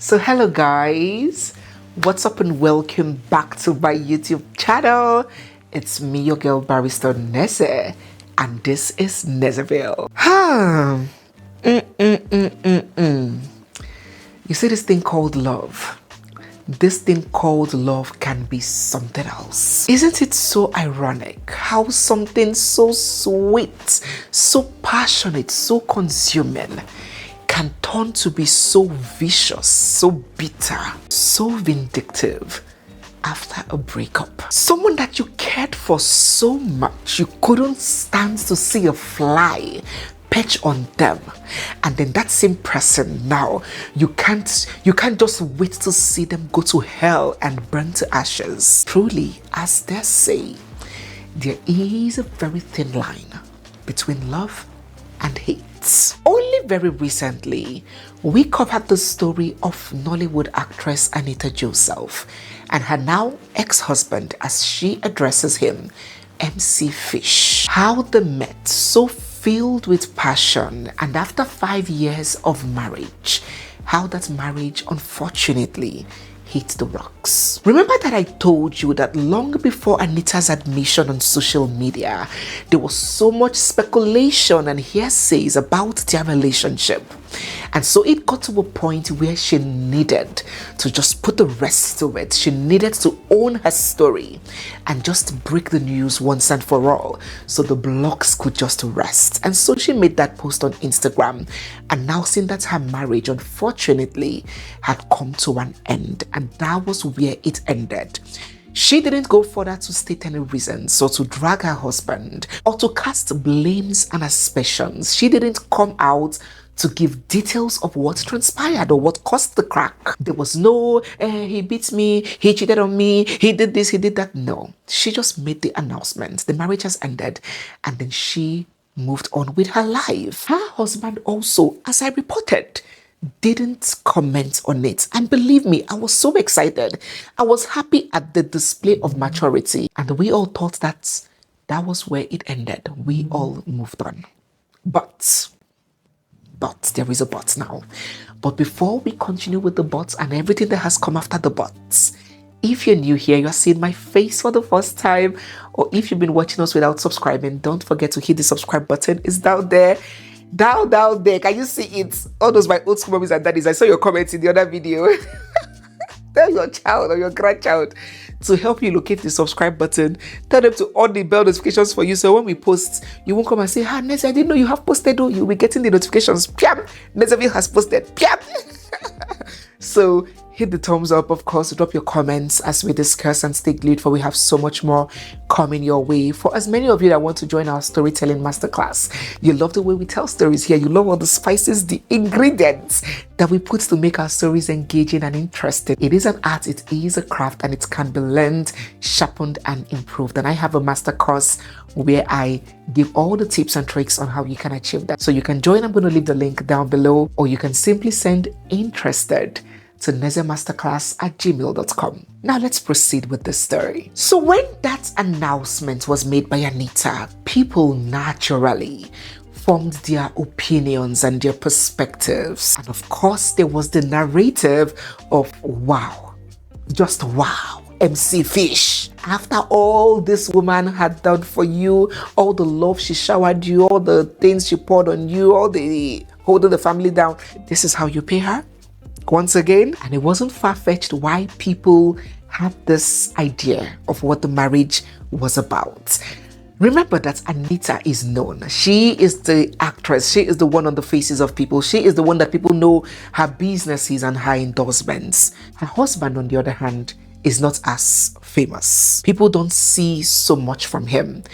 So hello guys, what's up and welcome back to my YouTube channel. It's me, your girl barrister Neze, and this is Nezeville. You see this thing called love? This thing called love can be something else. Isn't it so ironic how something so sweet, so passionate, so consuming can turn to be so vicious, so bitter, so vindictive after a breakup? Someone that you cared for so much, you couldn't stand to see a fly perch on them, and then that same person now, you can't just wait to see them go to hell and burn to ashes. Truly, as they say, there is a very thin line between love and hate. Only very recently, we covered the story of Nollywood actress Anita Joseph and her now ex-husband, as she addresses him, MC Fish. How they met, so filled with passion, and after 5 years of marriage, how that marriage unfortunately hit the rocks. Remember that I told you that long before Anita's admission on social media, there was so much speculation and hearsays about their relationship. And so it got to a point where she needed to just put the rest to it. She needed to own her story and just break the news once and for all, so the blogs could just rest. And so she made that post on Instagram, announcing that her marriage unfortunately had come to an end, and that was where it ended. She didn't go further to state any reasons or to drag her husband or to cast blames and aspersions. She didn't come out to give details of what transpired or what caused the crack. There was no, he beat me, he cheated on me, he did this, he did that. No, she just made the announcement. The marriage has ended, and then she moved on with her life. Her husband also, as I reported, didn't comment on it. And believe me, I was so excited. I was happy at the display of maturity. And we all thought that was where it ended. We all moved on. But there is a but now. But before we continue with the buts and everything that has come after the buts, if you're new here, you're seeing my face for the first time, or if you've been watching us without subscribing, don't forget to hit the subscribe button. It's down there. Down there. Can you see it? All those my old school mommies and daddies. I saw your comments in the other video. Tell your child or your grandchild to help you locate the subscribe button. Tell them to on the bell notifications for you, so when we post, you won't come and say, Neze, I didn't know you have posted. Oh, you'll be getting the notifications. Piam! Nezeville has posted. Piam! So hit the thumbs up, of course, drop your comments as we discuss, and stay glued, for we have so much more coming your way. For as many of you that want to join our storytelling masterclass, you love the way we tell stories here, you love all the spices, the ingredients that we put to make our stories engaging and interesting. It is an art, it is a craft, and it can be learned, sharpened, and improved. And I have a master course where I give all the tips and tricks on how you can achieve that. So you can join. I'm going to leave the link down below, or you can simply send interested to nezemasterclass@gmail.com. Now let's proceed with the story. So when that announcement was made by Anita, people naturally formed their opinions and their perspectives. And of course, there was the narrative of wow, just wow, MC Fish. After all this woman had done for you, all the love she showered you, all the things she poured on you, all the holding the family down, this is how you pay her? Once again, and it wasn't far-fetched why people had this idea of what the marriage was about. Remember that Anita is known. She is the actress. She is the one on the faces of people. She is the one that people know her businesses and her endorsements. Her husband, on the other hand, is not as famous. People don't see so much from him.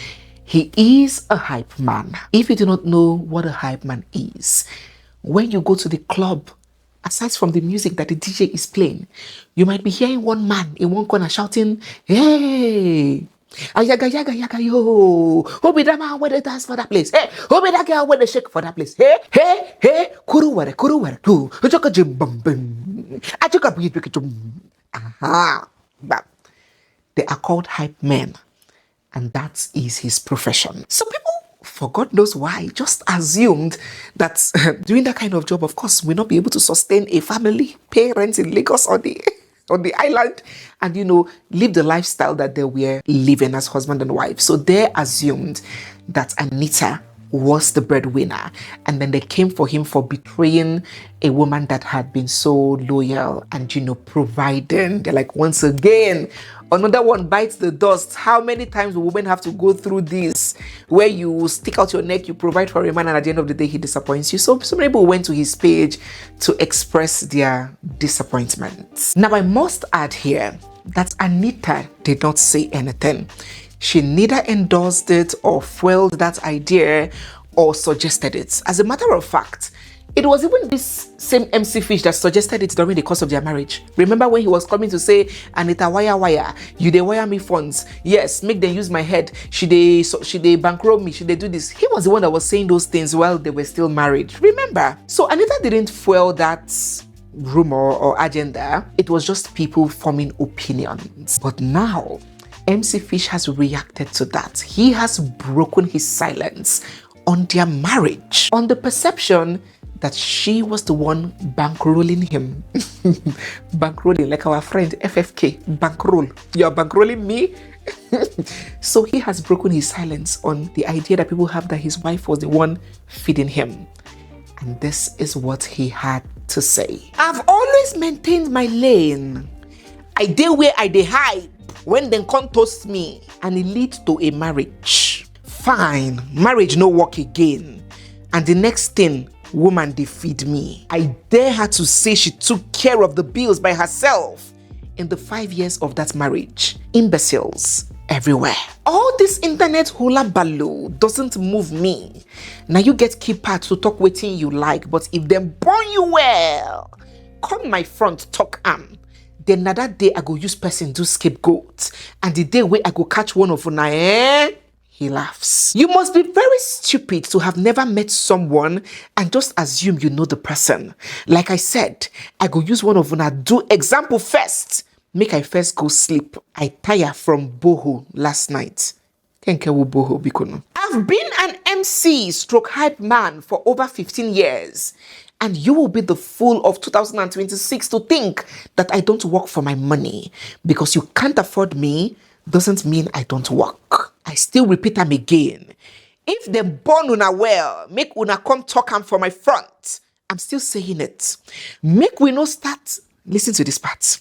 He is a hype man. If you do not know what a hype man is, when you go to the club, aside from the music that the DJ is playing, you might be hearing one man in one corner shouting, hey, ayaga yaga yaga yo, who be that man with the dance for that place? Hey, who be that girl with the shake for that place? Hey, kuru ware tu, ujoka jim bum bum, ajoka beat jum. Aha, but they are called hype men, and that is his profession. So people for God knows why, just assumed that doing that kind of job, of course, will not be able to sustain a family, pay rent in Lagos or on the island, and live the lifestyle that they were living as husband and wife. So they assumed that Anita was the breadwinner, and then they came for him for betraying a woman that had been so loyal and providing. They're like, once again, another one bites the dust. How many times will women have to go through this, where you stick out your neck, you provide for a man, and at the end of the day he disappoints you? So many people went to his page to express their disappointment. Now I must add here that Anita did not say anything. She neither endorsed it or fueled that idea or suggested it. As a matter of fact, it was even this same MC Fish that suggested it during the course of their marriage. Remember when he was coming to say, Anita, wire, you dey wire me funds. Yes, make them use my head. Should they bankroll me? Should they do this? He was the one that was saying those things while they were still married. Remember? So Anita didn't fuel that rumor or agenda. It was just people forming opinions. But now, MC Fish has reacted to that. He has broken his silence on their marriage, on the perception that she was the one bankrolling him. Bankrolling, like our friend FFK, bankroll. You're bankrolling me? So he has broken his silence on the idea that people have that his wife was the one feeding him. And this is what he had to say. I've always maintained my lane. I dey where I dey hide when they come toast me, and it leads to a marriage. Fine, marriage no work again. And the next thing, woman they feed me. I dare her to say she took care of the bills by herself in the 5 years of that marriage. Imbeciles everywhere. All this internet hula baloo doesn't move me. Now you get key part to talk waiting you like, but if them burn you well, come my front talk then na that day I go use person do scapegoat, and the day where I go catch one of una, he laughs. You must be very stupid to have never met someone and just assume you know the person. Like I said, I go use one of una do example first. Make I first go sleep. I tire from boho last night. Boho bikono. I've been an MC stroke hype man for over 15 years. And you will be the fool of 2026 to think that I don't work for my money. Because you can't afford me doesn't mean I don't work. I still repeat them again. If they born una well, make una come talk am for my front. I'm still saying it. Make we no start, listen to this part.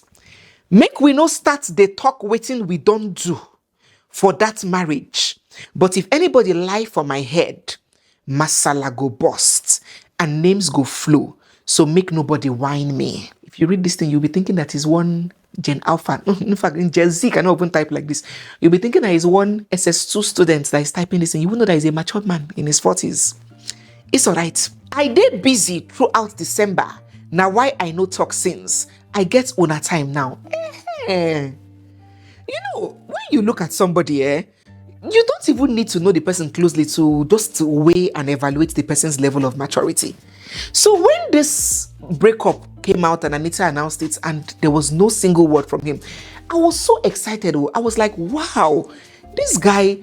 Make we no start the talk waiting we don't do for that marriage. But if anybody lie for my head, masala go bust and names go flow. So make nobody whine me. If you read this thing, you'll be thinking that is one Gen Alpha. In fact, in Gen Z cannot even type like this. You'll be thinking that is one SS2 student that is typing this, and you will know that is a mature man in his 40s. It's alright. I did busy throughout December. Now why I no talk since? I get una time now. You know, when you look at somebody, you don't even need to know the person closely to just weigh and evaluate the person's level of maturity. So when this breakup came out and Anita announced it and there was no single word from him, I was so excited. I was like, wow, this guy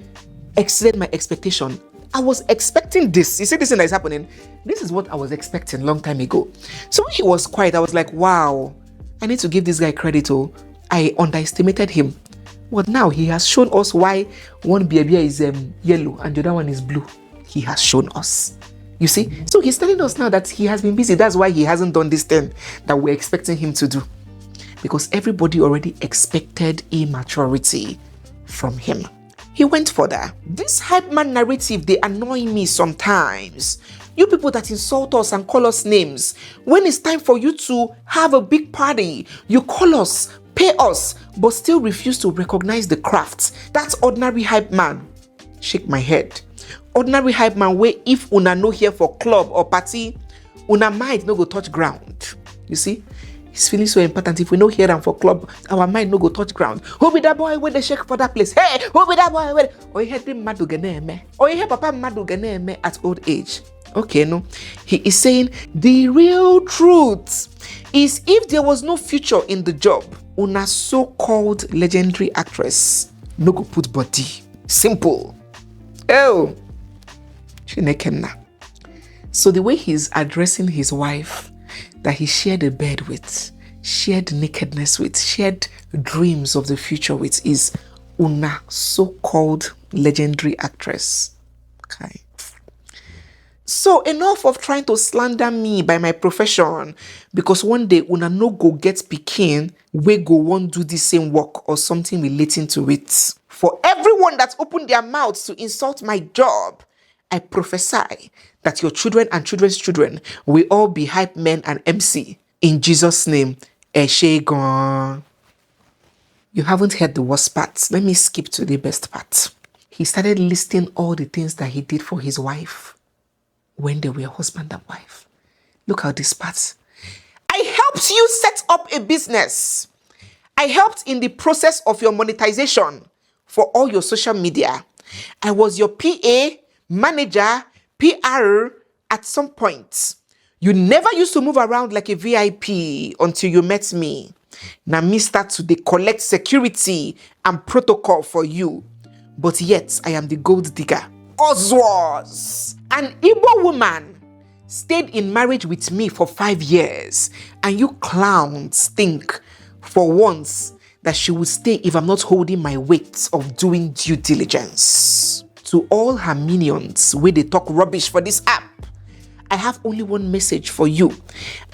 exceeded my expectation. I was expecting this. You see this thing that is happening? This is what I was expecting long time ago. So when he was quiet, I was like, wow, I need to give this guy credit. I underestimated him. But now he has shown us why one baby is yellow and the other one is blue. He has shown us. You see? So he's telling us now that he has been busy. That's why he hasn't done this thing that we're expecting him to do. Because everybody already expected immaturity from him. He went further. This hype man narrative, they annoy me sometimes. You people that insult us and call us names. When it's time for you to have a big party, you call us, pay us, but still refuse to recognize the craft. That's ordinary hype man. Shake my head. Ordinary hype man where if una no here for club or party, una mind no go touch ground. You see? It's feeling so important. If we no hear them for club, our mind no go touch ground. Who be that boy when they shake for that place? Hey, who be that boy when? Or you hear them madu geneme? Or you hear papa madu geneme at old age? Okay, no. He is saying the real truth is if there was no future in the job, una so-called legendary actress no go put body. Simple. Oh, So the way he's addressing his wife that he shared a bed with, shared nakedness with, shared dreams of the future with is Una, so-called legendary actress. Okay. So enough of trying to slander me by my profession, because one day Una no go get pikin, we go won't do the same work or something relating to it. For everyone that opened their mouths to insult my job, I prophesy that your children and children's children will all be hype men and MC. In Jesus' name, Eshegon. You haven't heard the worst part. Let me skip to the best part. He started listing all the things that he did for his wife when they were husband and wife. Look at this part. I helped you set up a business. I helped in the process of your monetization for all your social media. I was your PA, manager, PR at some point. You never used to move around like a VIP until you met me. Now me start to collect security and protocol for you. But yet I am the gold digger. Oswald, an Igbo woman, stayed in marriage with me for 5 years, and you clowns think for once that she would stay if I'm not holding my weight of doing due diligence. To all her minions where they talk rubbish for this app, I have only one message for you.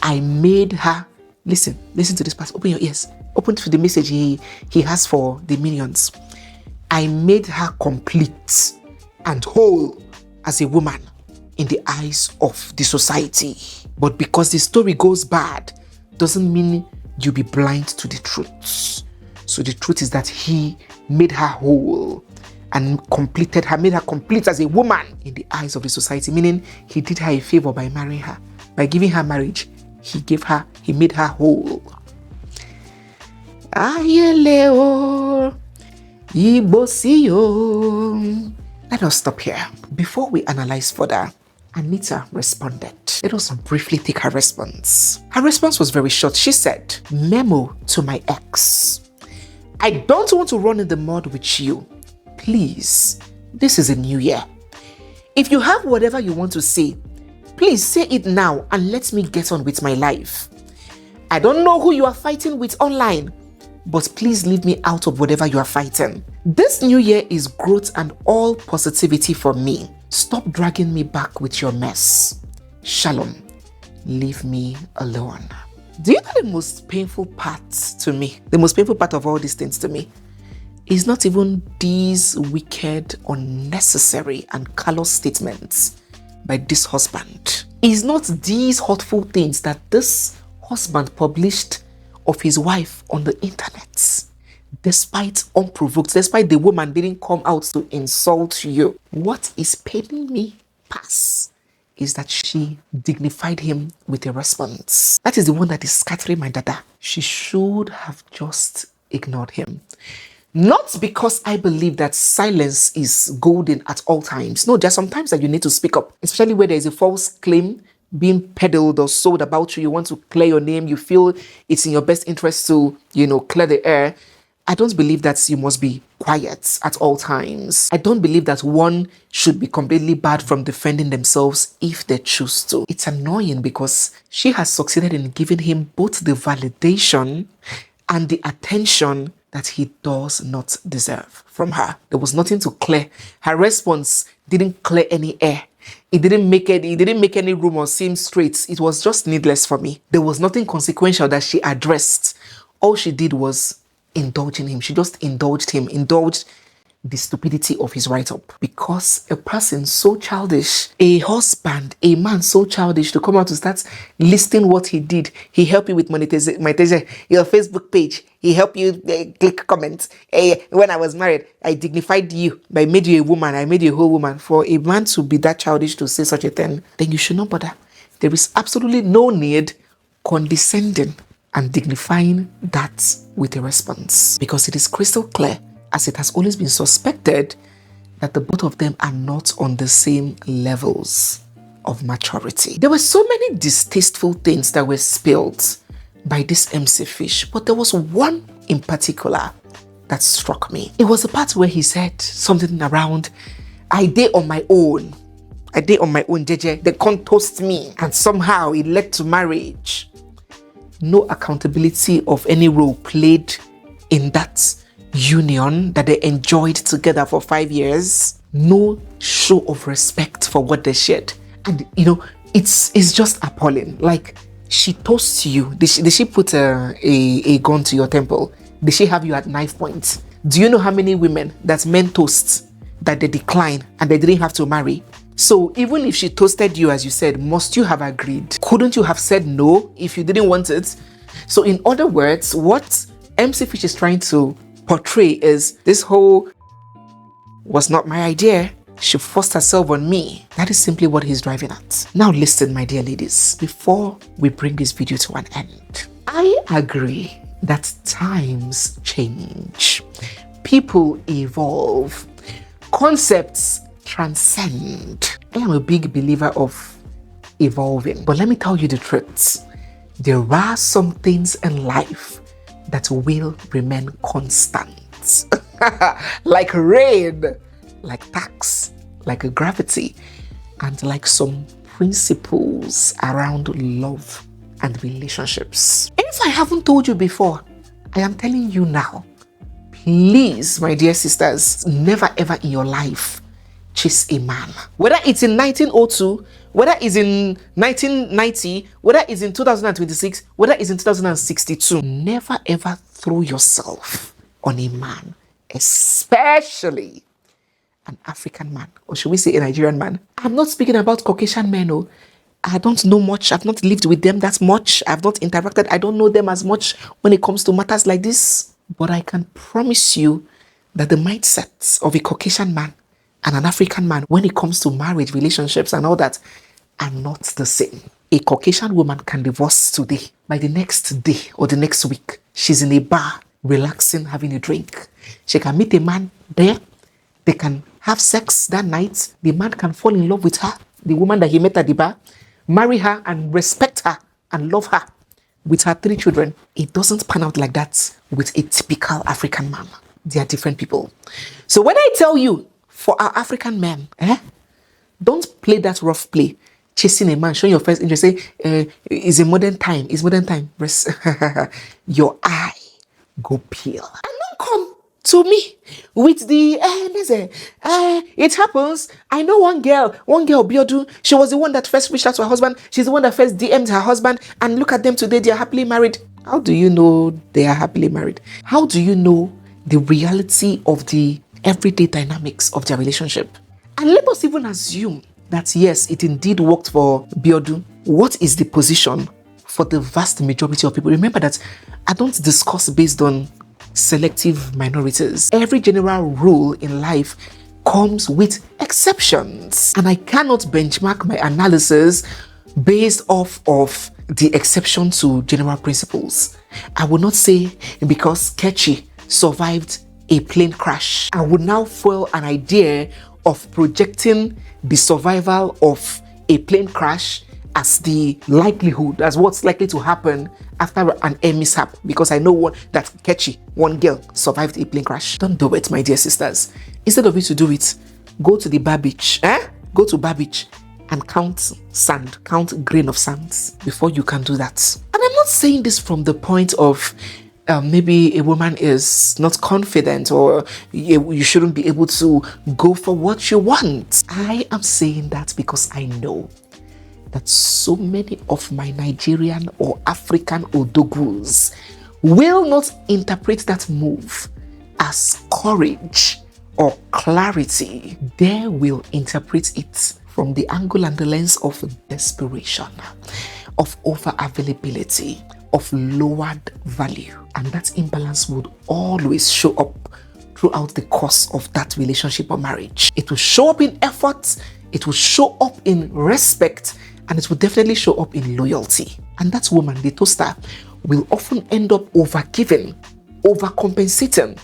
I made her, listen to this part, open your ears, open to the message he has for the minions. I made her complete and whole as a woman in the eyes of the society. But because the story goes bad, doesn't mean you be blind to the truth. So the truth is that he made her whole and completed her, made her complete as a woman in the eyes of the society, meaning he did her a favor by marrying her. By giving her marriage, he made her whole. Ayeleo, Ibosio. Let us stop here. Before we analyze further, Anita responded. Let us briefly take her response. Her response was very short. She said, "Memo to my ex. I don't want to run in the mud with you. Please, this is a new year. If you have whatever you want to say, please say it now and let me get on with my life. I don't know who you are fighting with online, but please leave me out of whatever you are fighting. This new year is growth and all positivity for me. Stop dragging me back with your mess. Shalom. Leave me alone." Do you know the most painful part to me? The most painful part of all these things to me is not even these wicked, unnecessary, and callous statements by this husband. It's not these hurtful things that this husband published of his wife on the internet. Despite unprovoked, despite the woman didn't come out to insult you. What is paining me past is that she dignified him with a response. That is the one that is scattering my dada. She should have just ignored him. Not because I believe that silence is golden at all times. No, there are some times that you need to speak up, especially where there is a false claim being peddled or sold about you. You want to clear your name. You feel it's in your best interest to, clear the air. I don't believe that you must be quiet at all times. I don't believe that one should be completely barred from defending themselves if they choose to. It's annoying because she has succeeded in giving him both the validation and the attention that he does not deserve from her. There was nothing to clear. Her response didn't clear any air. It didn't make any room or seem straight. It was just needless for me. There was nothing consequential that she addressed. All she did was indulging him. She just indulged him, indulged the stupidity of his write-up. Because a person so childish, a husband, a man so childish to come out to start listing what he did. He helped you with monetization, your Facebook page. He helped you click comments. When I was married, I dignified you. I made you a woman. I made you a whole woman. For a man to be that childish to say such a thing, then you should not bother. There is absolutely no need condescending and dignifying that with a response. Because it is crystal clear, as it has always been suspected, that the both of them are not on the same levels of maturity. There were so many distasteful things that were spilled by this MC Fish, but there was one in particular that struck me. It was the part where he said something around, "I did on my own. I did on my own, JJ. They can't toast me. And somehow it led to marriage. No accountability of any role played in that union that they enjoyed together for 5 years. No show of respect for what they shared. And it's just appalling. Like, she toasts you. Did she put a gun to your temple? Did she have you at knife point? Do you know how many women that men toast that they decline and they didn't have to marry? So even if she toasted you, as you said, must you have agreed? Couldn't you have said no if you didn't want it? So in other words, what MC Fish is trying to portray is this whole was not my idea. She forced herself on me. That is simply what he's driving at. Now listen, my dear ladies, before we bring this video to an end, I agree that times change. People evolve. Concepts transcend. I am a big believer of evolving. But let me tell you the truth. There are some things in life that will remain constant. Like rain, like tax, like gravity, and like some principles around love and relationships. If I haven't told you before, I am telling you now. Please, my dear sisters, never ever in your life chase a man. Whether it's in 1902, whether it's in 1990, whether it's in 2026, whether it's in 2062, never ever throw yourself on a man, especially an African man, or should we say a Nigerian man. I'm not speaking about Caucasian men. Oh, I don't know much. I've not lived with them that much. I've not interacted. I don't know them as much when it comes to matters like this. But I can promise you that the mindsets of a Caucasian man and an African man when it comes to marriage, relationships and all that are not the same. A Caucasian woman can divorce today. By the next day or the next week, she's in a bar, relaxing, having a drink. She can meet a man there. They can have sex that night. The man can fall in love with her, the woman that he met at the bar, marry her and respect her and love her with her 3 children. It doesn't pan out like that with a typical African man. They are different people. So when I tell you, for our African men, don't play that rough play. Chasing a man, showing your first interest, say, it's a modern time. It's modern time. Your eye go pale. And don't come to me with the, it happens. I know one girl, Biodu, she was the one that first reached out to her husband. She's the one that first DM'd her husband. And look at them today, they are happily married. How do you know they are happily married? How do you know the reality of the everyday dynamics of their relationship? And let us even assume that yes, it indeed worked for Biodu. What is the position for the vast majority of people? Remember that I don't discuss based on selective minorities. Every general rule in life comes with exceptions. And I cannot benchmark my analysis based off of the exception to general principles. I would not say because Kechi survived a plane crash, I would now foil an idea of projecting the survival of a plane crash as the likelihood, as what's likely to happen after an air mishap, because I know that Kechi, one girl, survived a plane crash. Don't do it, my dear sisters. Instead of you to do it, go to the bar beach, go to bar beach and count sand, count grain of sands before you can do that. And I'm not saying this from the point of maybe a woman is not confident or you shouldn't be able to go for what you want. I am saying that because I know that so many of my Nigerian or African odogus will not interpret that move as courage or clarity. They will interpret it from the angle and the lens of desperation, of over-availability, of lowered value. And that imbalance would always show up throughout the course of that relationship or marriage. It will show up in effort, it will show up in respect, and it will definitely show up in loyalty. And that woman, the toaster, will often end up overgiving, overcompensating,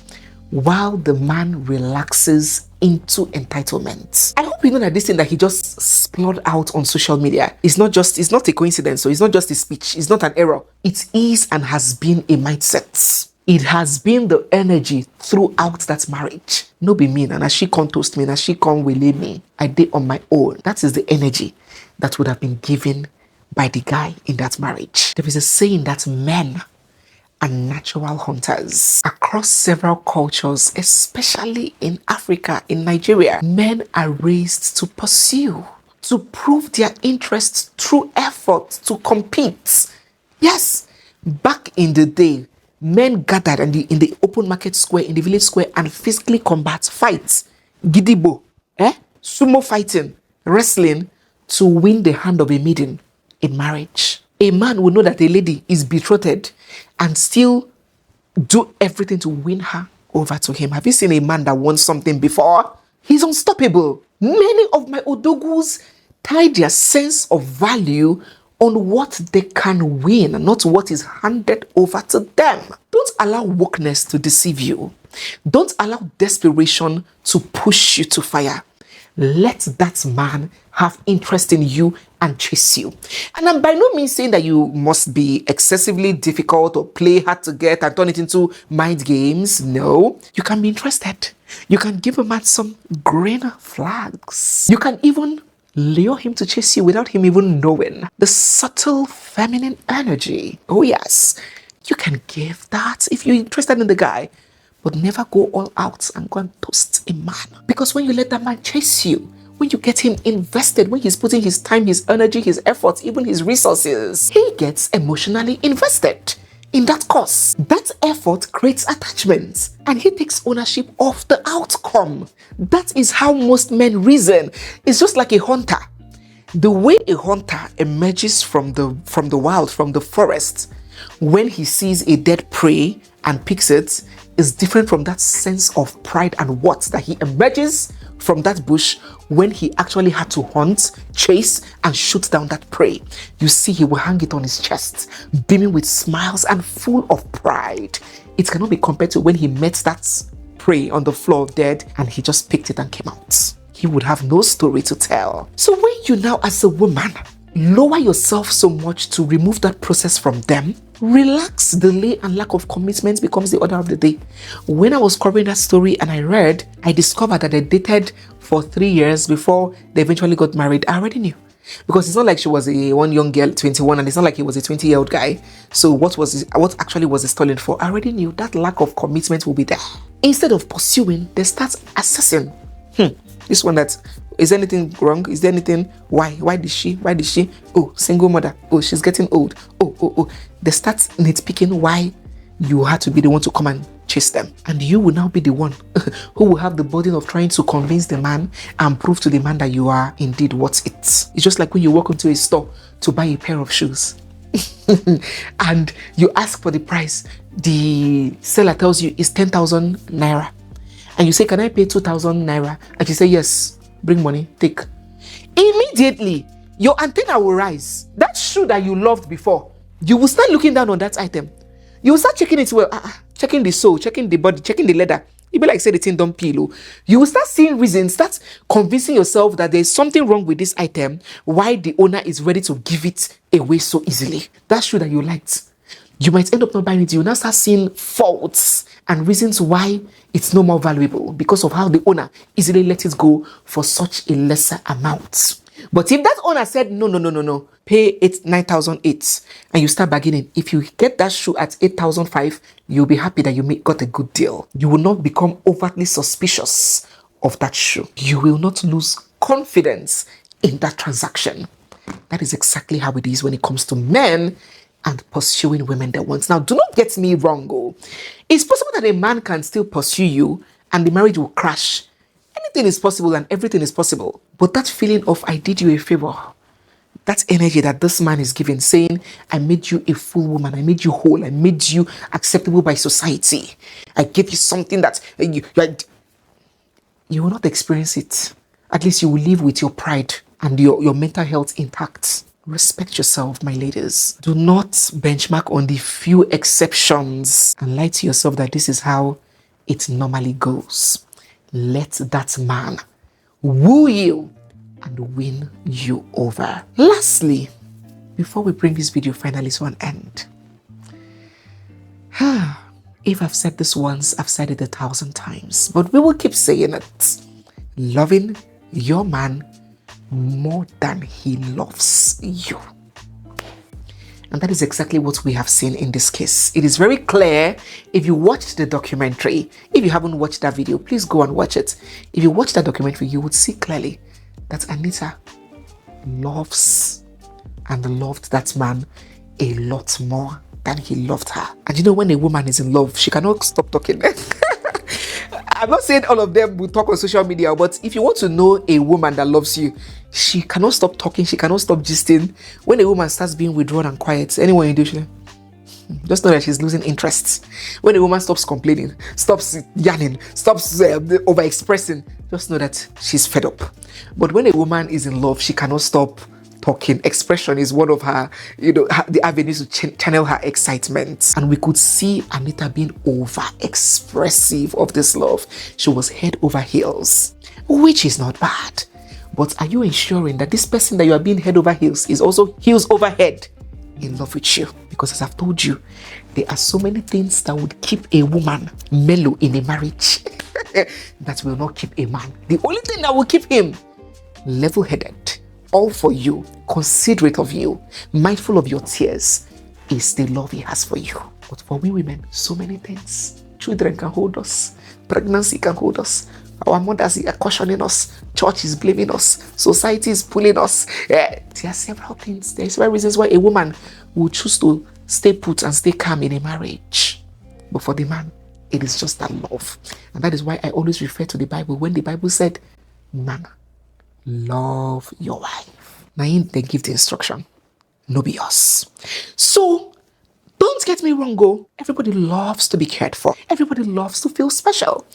while the man relaxes into entitlement. I hope you know that this thing that he just spilled out on social media is it's not a coincidence, so it's not just a speech, it's not an error. It is and has been a mindset. it has been the energy throughout that marriage. No be me, and as she can't toast me, and as she can't willy me, I did on my own. That is the energy that would have been given by the guy in that marriage. There is a saying that men are natural hunters. Across several cultures, especially in Africa, in Nigeria, men are raised to pursue, to prove their interests through effort, to compete. Yes, back in the day, men gathered in the open market square, in the village square, and physically combat, fights, gidibo, sumo fighting, wrestling, to win the hand of a maiden in marriage. A man will know that a lady is betrothed and still do everything to win her over to him. Have you seen a man that wants something before? He's unstoppable. Many of my odogus tie their sense of value on what they can win, not what is handed over to them. Don't allow wokeness to deceive you. Don't allow desperation to push you to fire. Let that man have interest in you and chase you. And I'm by no means saying that you must be excessively difficult or play hard to get and turn it into mind games. No, you can be interested. You can give a man some green flags. You can even lure him to chase you without him even knowing. The subtle feminine energy. Oh yes, you can give that if you're interested in the guy. But never go all out and go and toast a man. Because when you let that man chase you, when you get him invested, when he's putting his time, his energy, his efforts, even his resources, he gets emotionally invested in that cause. That effort creates attachment and he takes ownership of the outcome. That is how most men reason. It's just like a hunter. The way a hunter emerges from the wild, from the forest, when he sees a dead prey and picks it, is different from that sense of pride and what that he emerges from that bush when he actually had to hunt, chase, and shoot down that prey. You see, he will hang it on his chest, beaming with smiles and full of pride. It cannot be compared to when he met that prey on the floor dead and he just picked it and came out. He would have no story to tell. So when you now, as a woman, lower yourself so much to remove that process from them, relax, delay, and lack of commitment becomes the order of the day. When I was covering that story and I discovered that they dated for 3 years before they eventually got married. I already knew. Because it's not like she was one young girl, 21, and it's not like he was a 20-year-old guy. So what actually was he stalling for? I already knew that lack of commitment will be there. Instead of pursuing, they start assessing. This one is there anything wrong? Is there anything? Why? Why did she? Oh, single mother. Oh, she's getting old. Oh. They start nitpicking why you had to be the one to come and chase them. And you will now be the one who will have the burden of trying to convince the man and prove to the man that you are indeed worth it. It's just like when you walk into a store to buy a pair of shoes and you ask for the price. The seller tells you it's 10,000 naira. And you say, can I pay 2,000 naira? And she say, yes, bring money, take. Immediately, your antenna will rise. That shoe that you loved before, you will start looking down on that item. You will start checking it well, checking the sole, checking the body, checking the leather. You be like, say the thing don't peel. You will start seeing reasons, start convincing yourself that there's something wrong with this item, why the owner is ready to give it away so easily. That shoe that you liked, you might end up not buying it. You will now start seeing faults and reasons why it's no more valuable because of how the owner easily let it go for such a lesser amount. But if that owner said, no, pay 9,008 and you start bargaining, if you get that shoe at 8,005, you'll be happy that you got a good deal. You will not become overtly suspicious of that shoe. You will not lose confidence in that transaction. That is exactly how it is when it comes to men and pursuing women they want. Now, do not get me wrong. It's possible that a man can still pursue you and the marriage will crash. Anything is possible and everything is possible. But that feeling of I did you a favor, that energy that this man is giving, saying, I made you a full woman, I made you whole, I made you acceptable by society, I gave you something that you will not experience it. At least you will live with your pride and your mental health intact. Respect yourself, my ladies. Do not benchmark on the few exceptions and lie to yourself that this is how it normally goes. Let that man woo you and win you over. Lastly, before we bring this video finally to an end, If I've said this once, I've said it 1,000 times, but we will keep saying it. Loving your man more than he loves you. And that is exactly what we have seen in this case. It is very clear if you watched the documentary. If you haven't watched that video, please go and watch it. If you watch that documentary, you would see clearly that Anita loves and loved that man a lot more than he loved her. And you know, when a woman is in love, she cannot stop talking. I'm not saying all of them will talk on social media, but if you want to know a woman that loves you, she cannot stop talking, she cannot stop gisting. When a woman starts being withdrawn and quiet, anyone you do, just know that she's losing interest. When a woman stops complaining, stops yarning, stops over-expressing, just know that she's fed up. But when a woman is in love, she cannot stop talking. Expression is one of her, the avenues to channel her excitement. And we could see Anita being over expressive of this love. She was head over heels, which is not bad. But are you ensuring that this person that you are being head over heels is also heels over head in love with you? Because as I've told you, there are so many things that would keep a woman mellow in a marriage that will not keep a man. The only thing that will keep him level-headed, all for you, considerate of you, mindful of your tears, is the love he has for you. But for we women, so many things. Children can hold us. Pregnancy can hold us. Our mothers are cautioning us. Church is blaming us. Society is pulling us. There are several things. There are several reasons why a woman will choose to stay put and stay calm in a marriage. But for the man, it is just that love. And that is why I always refer to the Bible. When the Bible said, man, love your wife. Now they give the instruction. No be us. So don't get me wrong, everybody loves to be cared for. Everybody loves to feel special.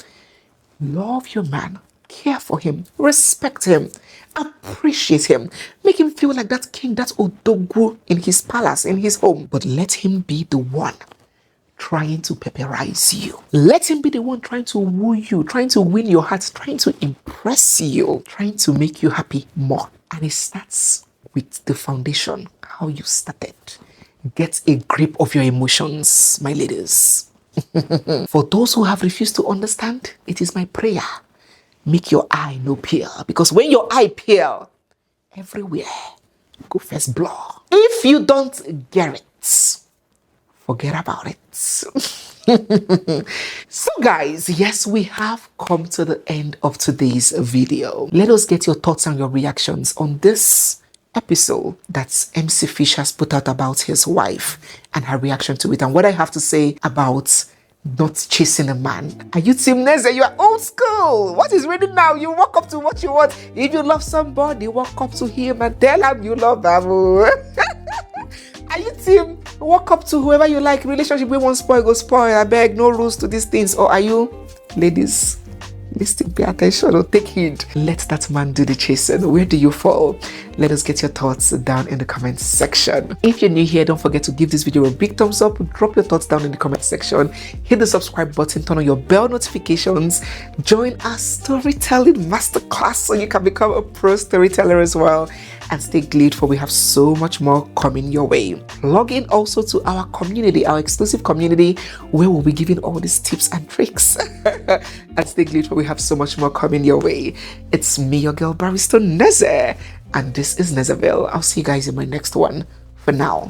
Love your man. Care for him. Respect him. Appreciate him. Make him feel like that king, that Odogwu in his palace, in his home. But let him be the one trying to pepperize you. Let him be the one trying to woo you, trying to win your heart, trying to impress you, trying to make you happy more. And it starts with the foundation, how you started. Get a grip of your emotions, my ladies. For those who have refused to understand, it is my prayer. Make your eye no pale. Because when your eye pale, everywhere go first blur. If you don't get it, forget about it. So guys, yes, we have come to the end of today's video. Let us get your thoughts and your reactions on this episode that MC Fish has put out about his wife and her reaction to it, and what I have to say about not chasing a man. Are you Team Neze? You are old school. What is ready now? You walk up to what you want. If you love somebody, walk up to him and tell him you love them. Are you team walk up to whoever you like? Relationship we won't spoil, go spoil. I beg, no rules to these things. Or are you, ladies, listen, pay attention or take heed? Let that man do the chasing. Where do you fall? Let us get your thoughts down in the comment section. If you're new here, don't forget to give this video a big thumbs up. Drop your thoughts down in the comment section. Hit the subscribe button, turn on your bell notifications. Join our storytelling masterclass so you can become a pro storyteller as well. And stay glued, for we have so much more coming your way. Log in also to our community, our exclusive community, where we'll be giving all these tips and tricks. And stay glued, for we have so much more coming your way. It's me, your girl Barrister Neze, and this is Nezeville. I'll see you guys in my next one. For now,